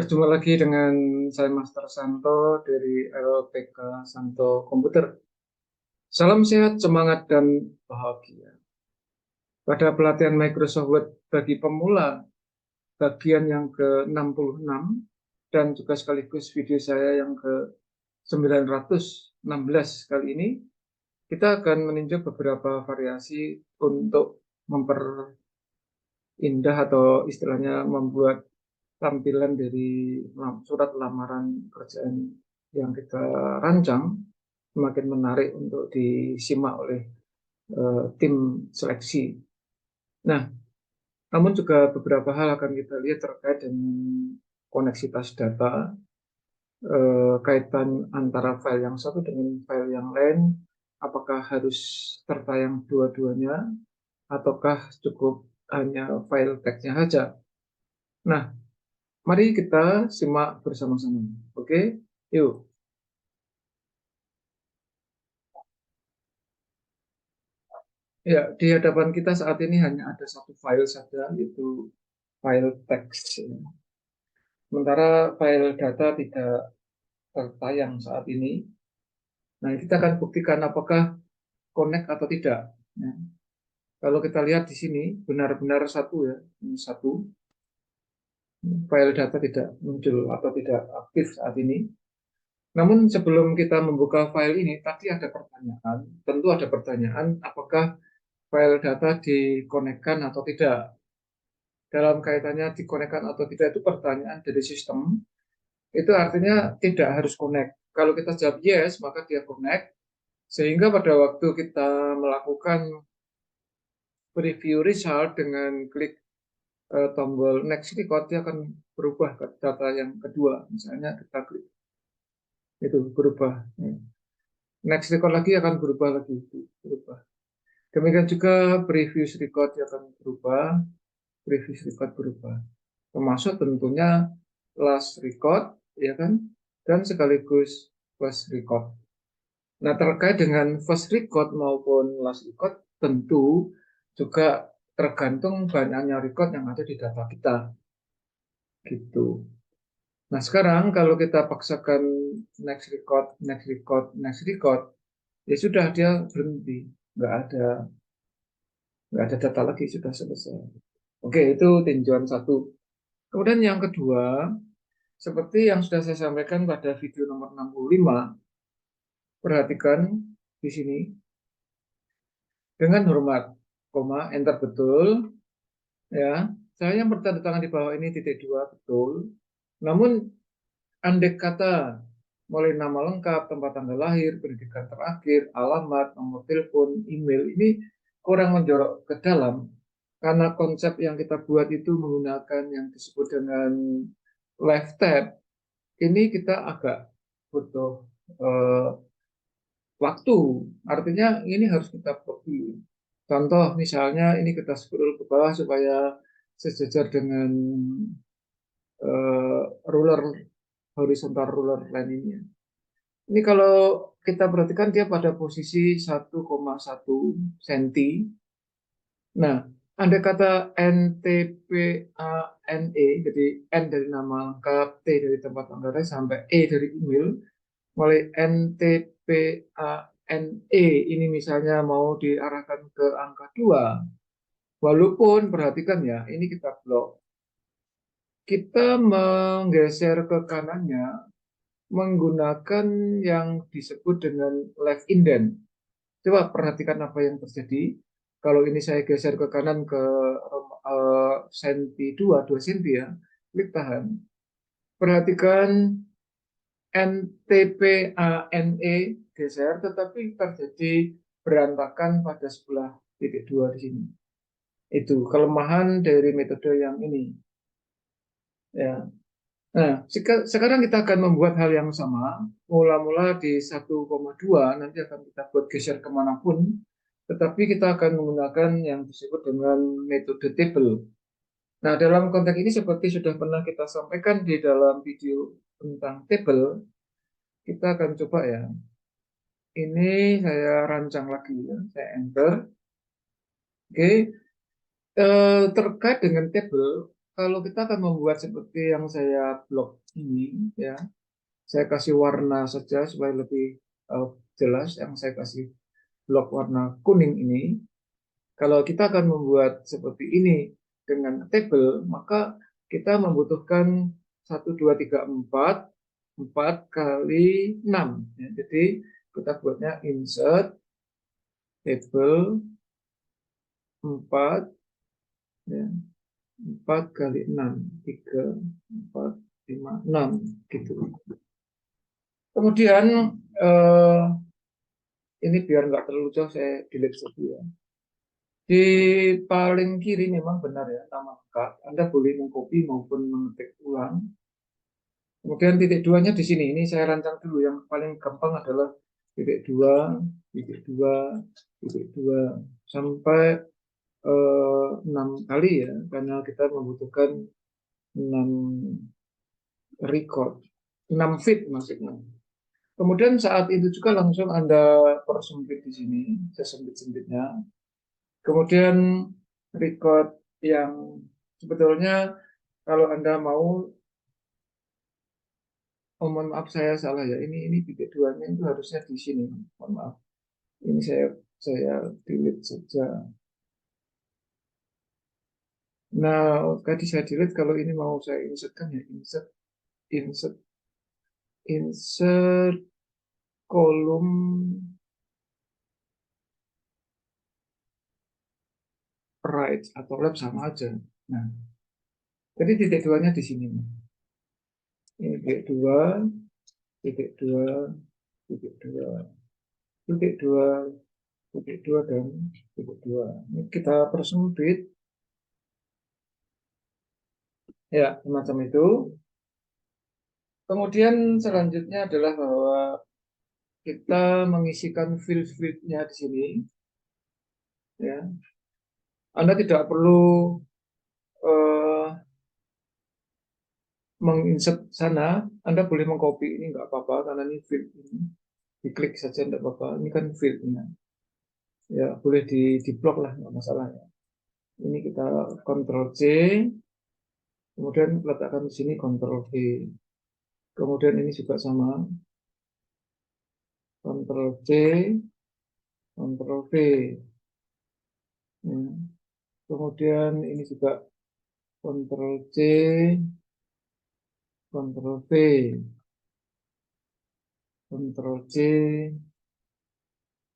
Berjumpa lagi dengan saya Master Santo dari LPK Santo Komputer. Salam sehat, semangat, dan bahagia. Pada pelatihan Microsoft Word bagi pemula, bagian yang ke-66, dan juga sekaligus video saya yang ke-916 kali ini, kita akan meninjau beberapa variasi untuk memperindah atau istilahnya membuat tampilan dari surat lamaran kerjaan yang kita rancang semakin menarik untuk disimak oleh tim seleksi. Nah, namun juga beberapa hal akan kita lihat terkait dengan koneksitas data, kaitan antara file yang satu dengan file yang lain, apakah harus tertayang dua-duanya, ataukah cukup hanya file teksnya saja. Nah, mari kita simak bersama-sama. Oke, yuk. Ya, di hadapan kita saat ini hanya ada satu file saja, yaitu file teks. Sementara file data tidak tertayang saat ini. Nah, kita akan buktikan apakah connect atau tidak. Ya. Kalau kita lihat di sini, benar-benar satu ya, ini satu. File data tidak muncul atau tidak aktif saat ini. Namun sebelum kita membuka file ini, tadi ada pertanyaan, tentu ada pertanyaan apakah file data dikonekkan atau tidak. Dalam kaitannya dikonekkan atau tidak itu pertanyaan dari sistem, itu artinya tidak harus connect. Kalau kita jawab yes, maka dia connect, sehingga pada waktu kita melakukan preview result dengan klik tombol next record, dia akan berubah ke data yang kedua. Misalnya kita klik, itu berubah. Next record lagi akan berubah lagi, berubah. Demikian juga previous record akan berubah, previous record berubah. Termasuk tentunya last record, ya kan, dan sekaligus first record. Nah, terkait dengan first record maupun last record, tentu juga tergantung banyaknya record yang ada di data kita. Gitu. Nah, sekarang kalau kita paksakan next record, next record, next record, ya sudah dia berhenti. Nggak ada data lagi, sudah selesai. Oke, itu tinjauan satu. Kemudian yang kedua, seperti yang sudah saya sampaikan pada video nomor 65, perhatikan di sini. Dengan hormat, koma, enter betul. Ya, saya yang bertanda tangan di bawah ini titik dua betul. Namun, andai kata mulai nama lengkap, tempat tanggal lahir, pendidikan terakhir, alamat, nomor telepon, email, ini kurang menjorok ke dalam. Karena konsep yang kita buat itu menggunakan yang disebut dengan live tab, ini kita agak butuh waktu. Artinya ini harus kita copy. Contoh misalnya ini kita scroll ke bawah supaya sejajar dengan ruler horizontal ruler line ini. Ini kalau kita perhatikan dia pada posisi 1,1 cm. Nah, andai kata NTPANE, jadi N dari nama lengkap, T dari tempat tanggal lahir, sampai E dari email, mulai NTPANE ini misalnya mau diarahkan ke angka 2, walaupun perhatikan ya, ini kita blok. Kita menggeser ke kanannya menggunakan yang disebut dengan left indent. Coba perhatikan apa yang terjadi. Kalau ini saya geser ke kanan ke senti 2 senti ya, klik tahan. Perhatikan NTPANE geser, tetapi terjadi berantakan pada sebelah titik 2 di sini. Itu kelemahan dari metode yang ini. Ya. Nah, sekarang kita akan membuat hal yang sama, mula-mula di 1,2, nanti akan kita buat geser kemanapun, tetapi kita akan menggunakan yang disebut dengan metode table. Nah, dalam konteks ini seperti sudah pernah kita sampaikan di dalam video tentang table, kita akan coba ya. Ini saya rancang lagi ya, saya enter. Oke, terkait dengan table, kalau kita akan membuat seperti yang saya blok ini, ya, saya kasih warna saja supaya lebih jelas. Yang saya kasih blok warna kuning ini, kalau kita akan membuat seperti ini dengan table, maka kita membutuhkan 1, 2, 3, 4, 4 kali 6. Ya, jadi kita buatnya insert table 4, ya, 4 kali 6, 3, 4, 5, 6, gitu. Kemudian eh, ini biar nggak terlalu jauh, saya delete saja ya. Di paling kiri memang benar ya, nama lengkap. Anda boleh mengcopy maupun mengetik ulang. Kemudian titik duanya di sini. Ini saya rancang dulu. Yang paling gampang adalah titik dua, titik dua, titik dua, sampai 6 kali ya, karena kita membutuhkan 6 record, 6 feet maksudnya. Kemudian saat itu juga langsung Anda persempit di sini, sesempit-sempitnya. Kemudian record yang sebetulnya kalau Anda mau, oh mohon maaf saya salah ya, ini titik duanya itu harusnya di sini, mohon maaf. Ini saya delete saja. Nah, tadi saya delete, kalau ini mau saya insertkan ya, insert, insert kolom right atau left sama aja. Nah, jadi titik duanya di sini. Ini titik dua, titik dua, titik dua, titik dua, titik dua, dan titik dua. Ini kita persempit. Ya, semacam itu. Kemudian selanjutnya adalah bahwa kita mengisikan field-fieldnya di sini. Ya, Anda tidak perlu eh, menginsert sana. Anda boleh mengcopy ini, nggak apa-apa karena ini field ini. Diklik saja nggak apa-apa. Ini kan fieldnya. Ya, boleh di blok lah, nggak masalah ya. Ini kita Ctrl C, kemudian letakkan di sini Ctrl V. Kemudian ini juga sama, Ctrl C, Ctrl V. Ya. Kemudian ini juga Ctrl C, Ctrl V, Ctrl C,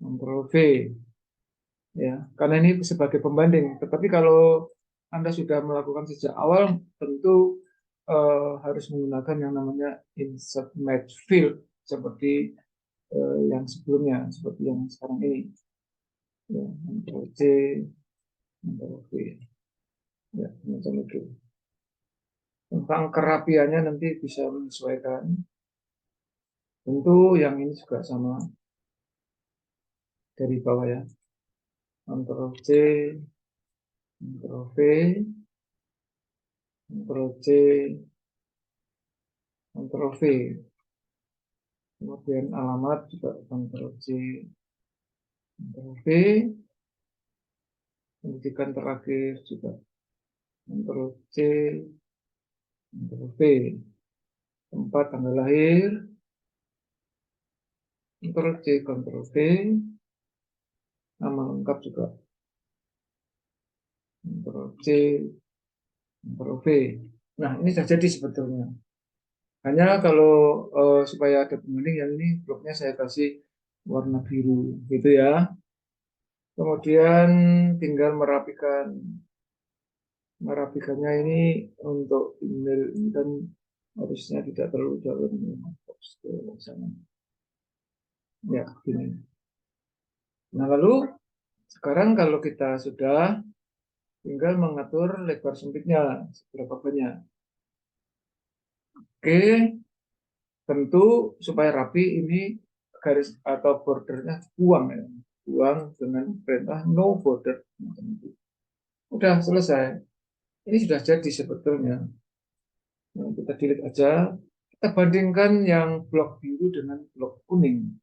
Ctrl V. Ya, karena ini sebagai pembanding. Tetapi kalau Anda sudah melakukan sejak awal, tentu harus menggunakan yang namanya insert match field seperti yang sebelumnya, seperti yang sekarang ini. Ya, Ctrl C, Ctrl V. Ya, macam itu. Tentang kerapiannya nanti bisa menyesuaikan. Tentu yang ini juga sama dari bawah ya. Ctrl C, Ctrl V, Ctrl C, Ctrl V. Kemudian alamat juga Ctrl C, Ctrl V. Pendidikan terakhir juga Ctrl C, Ctrl V. Tempat tanggal lahir, Ctrl C, Ctrl V. Nama lengkap juga Ctrl C, Ctrl V. Nah, ini sudah jadi sebetulnya. Hanya kalau supaya ada pembanding, yang ini bloknya saya kasih warna biru, gitu ya. Kemudian tinggal merapikannya ini untuk email ini kan harusnya tidak terlalu jauh ini. Ya, ini. Nah, lalu sekarang kalau kita sudah tinggal mengatur lebar sempitnya seberapa banyak. Oke, tentu supaya rapi ini garis atau bordernya buang ya. Buang dengan perintah no border. Udah selesai. Ini sudah jadi sebetulnya. Nah, kita delete aja. Kita bandingkan yang blok biru dengan blok kuning.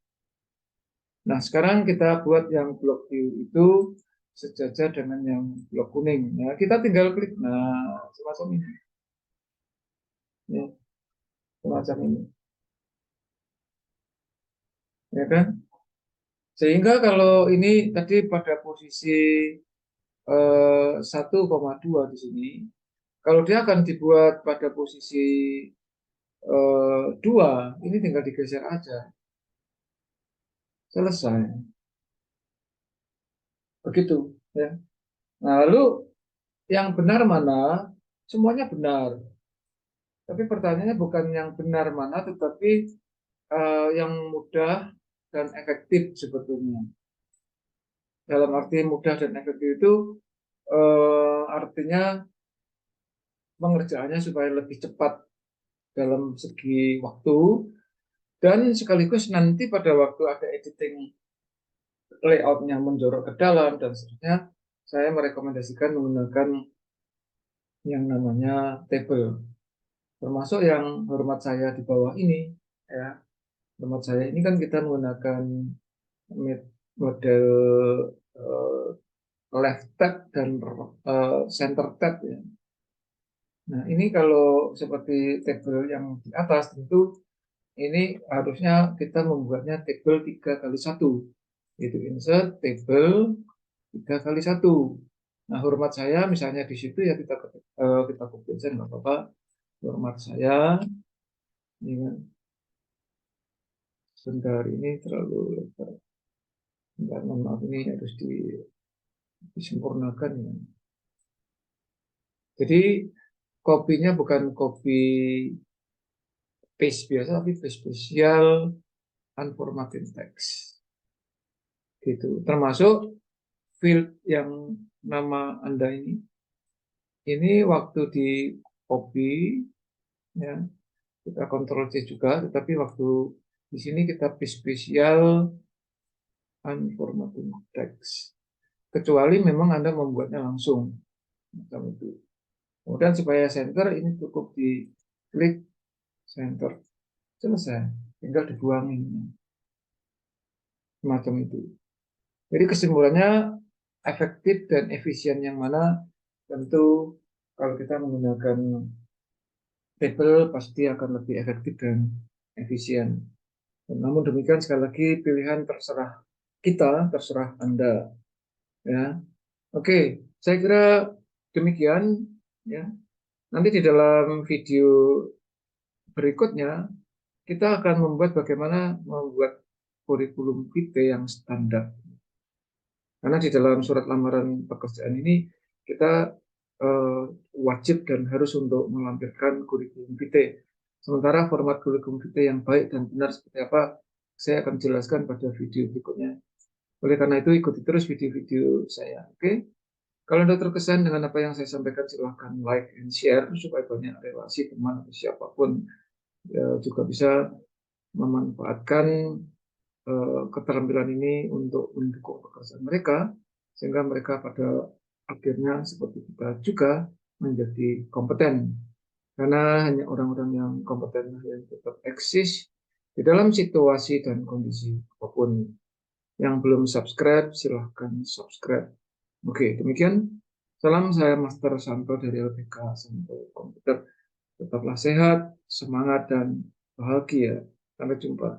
Nah, sekarang kita buat yang blok biru itu sejajar dengan yang blok kuning. Ya, kita tinggal klik. Nah, semacam ini. Ya, semacam ini. Ya kan? Sehingga kalau ini tadi pada posisi 1,2 di sini, kalau dia akan dibuat pada posisi 2, ini tinggal digeser aja. Selesai. Begitu. Ya. Nah, lalu yang benar mana? Semuanya benar. Tapi pertanyaannya bukan yang benar mana, tetapi yang mudah dan efektif sebetulnya. Dalam arti mudah dan efektif itu artinya pengerjaannya supaya lebih cepat dalam segi waktu, dan sekaligus nanti pada waktu ada editing layoutnya menjorok ke dalam dan seterusnya, saya merekomendasikan menggunakan yang namanya table, termasuk yang hormat saya di bawah ini. Ya, hormat saya ini kan kita menggunakan model uh, left tab dan center tab ya. Nah, ini kalau seperti table yang di atas, tentu ini harusnya kita membuatnya table 3x1, yaitu insert table 3x1. Nah, hormat saya misalnya di situ ya kita copy aja nggak apa-apa. Hormat saya ini kan, sebentar ini terlalu lebar. Sebentar, maaf, ini harus disempurnakan ya. Jadi kopinya bukan kopi paste biasa, tapi paste spesial unformatted text. Gitu. Termasuk field yang nama Anda ini waktu di copy ya, kita Ctrl C juga, tetapi waktu di sini kita paste spesial unformatted text. Kecuali memang Anda membuatnya langsung macam itu. Kemudian supaya center ini cukup di klik center, selesai, tinggal dibuangin semacam itu. Jadi kesimpulannya efektif dan efisien yang mana, tentu kalau kita menggunakan table pasti akan lebih efektif dan efisien. Namun demikian sekali lagi pilihan terserah kita, terserah Anda. Ya, oke, saya kira demikian. Ya, nanti di dalam video berikutnya kita akan membuat bagaimana membuat kurikulum vitae yang standar. Karena di dalam surat lamaran pekerjaan ini kita wajib dan harus untuk melampirkan kurikulum vitae. Sementara format kurikulum vitae yang baik dan benar seperti apa, saya akan jelaskan pada video berikutnya. Oleh karena itu ikuti terus video-video saya. Oke? Kalau Anda terkesan dengan apa yang saya sampaikan, silahkan like and share supaya banyak relasi teman atau siapapun juga bisa memanfaatkan keterampilan ini untuk mendukung pekerjaan mereka, sehingga mereka pada akhirnya seperti kita juga menjadi kompeten. Karena hanya orang-orang yang kompeten yang tetap eksis di dalam situasi dan kondisi apapun. Yang belum subscribe, silahkan subscribe. Oke, demikian. Salam, saya Master Santo dari LPK Santo Komputer. Tetaplah sehat, semangat, dan bahagia. Sampai jumpa.